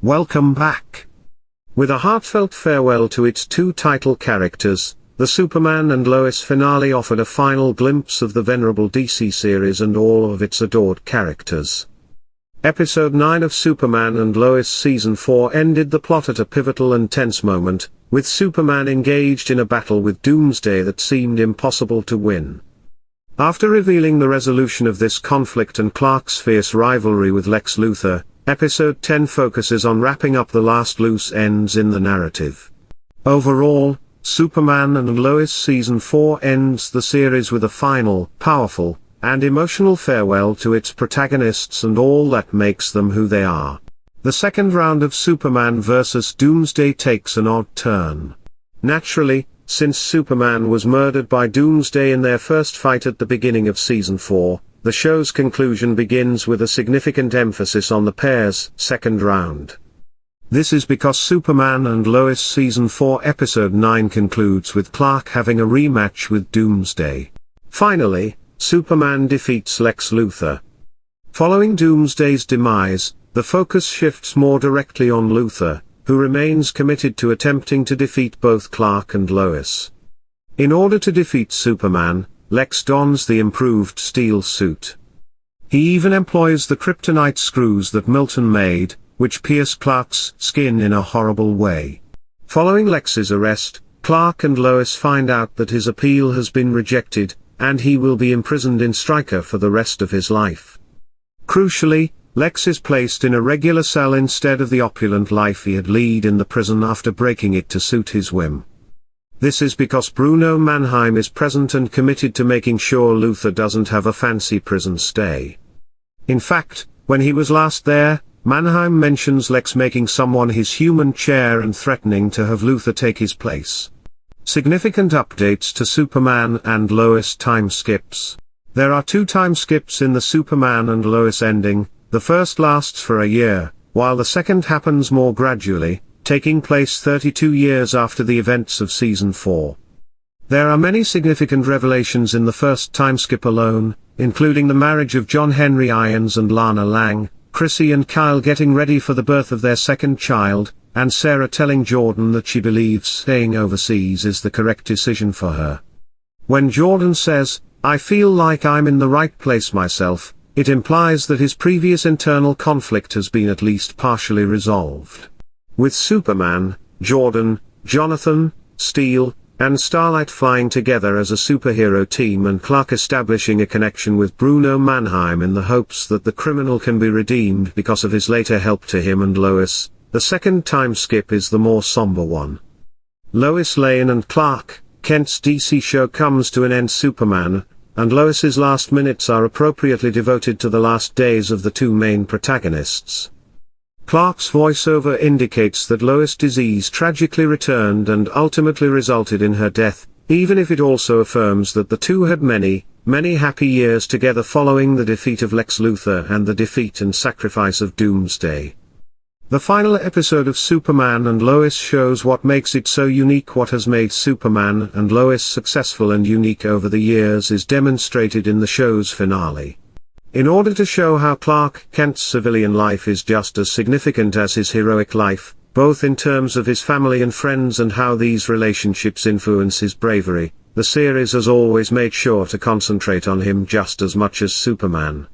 Welcome back. With a heartfelt farewell to its two title characters, the Superman and Lois finale offered a final glimpse of the venerable DC series and all of its adored characters. Episode 9 of Superman and Lois Season 4 ended the plot at a pivotal and tense moment, with Superman engaged in a battle with Doomsday that seemed impossible to win. After revealing the resolution of this conflict and Clark's fierce rivalry with Lex Luthor, Episode 10 focuses on wrapping up the last loose ends in the narrative. Overall, Superman and Lois Season 4 ends the series with a final, powerful, and emotional farewell to its protagonists and all that makes them who they are. The second round of Superman vs. Doomsday takes an odd turn. Naturally, since Superman was murdered by Doomsday in their first fight at the beginning of Season 4, the show's conclusion begins with a significant emphasis on the pair's second round. This is because Superman and Lois Season 4 Episode 9 concludes with Clark having a rematch with Doomsday. Finally, Superman defeats Lex Luthor. Following Doomsday's demise, the focus shifts more directly on Luthor, who remains committed to attempting to defeat both Clark and Lois. In order to defeat Superman, Lex dons the improved steel suit. He even employs the kryptonite screws that Milton made, which pierce Clark's skin in a horrible way. Following Lex's arrest, Clark and Lois find out that his appeal has been rejected, and he will be imprisoned in Stryker for the rest of his life. Crucially, Lex is placed in a regular cell instead of the opulent life he had led in the prison after breaking it to suit his whim. This is because Bruno Mannheim is present and committed to making sure Luthor doesn't have a fancy prison stay. In fact, when he was last there, Mannheim mentions Lex making someone his human chair and threatening to have Luthor take his place. Significant updates to Superman and Lois time skips. There are 2 time skips in the Superman and Lois ending. The first lasts for a year, while the second happens more gradually, taking place 32 years after the events of Season 4. There are many significant revelations in the first time skip alone, including the marriage of John Henry Irons and Lana Lang, Chrissy and Kyle getting ready for the birth of their second child, and Sarah telling Jordan that she believes staying overseas is the correct decision for her. When Jordan says, "I feel like I'm in the right place myself," it implies that his previous internal conflict has been at least partially resolved. With Superman, Jordan, Jonathan, Steel, and Starlight flying together as a superhero team and Clark establishing a connection with Bruno Mannheim in the hopes that the criminal can be redeemed because of his later help to him and Lois, the second time skip is the more somber one. Lois Lane and Clark Kent's DC show comes to an end. Superman and Lois's last minutes are appropriately devoted to the last days of the two main protagonists. Clark's voiceover indicates that Lois' disease tragically returned and ultimately resulted in her death, even if it also affirms that the two had many, many happy years together following the defeat of Lex Luthor and the defeat and sacrifice of Doomsday. The final episode of Superman and Lois shows what makes it so unique. What has made Superman and Lois successful and unique over the years is demonstrated in the show's finale. In order to show how Clark Kent's civilian life is just as significant as his heroic life, both in terms of his family and friends and how these relationships influence his bravery, the series has always made sure to concentrate on him just as much as Superman.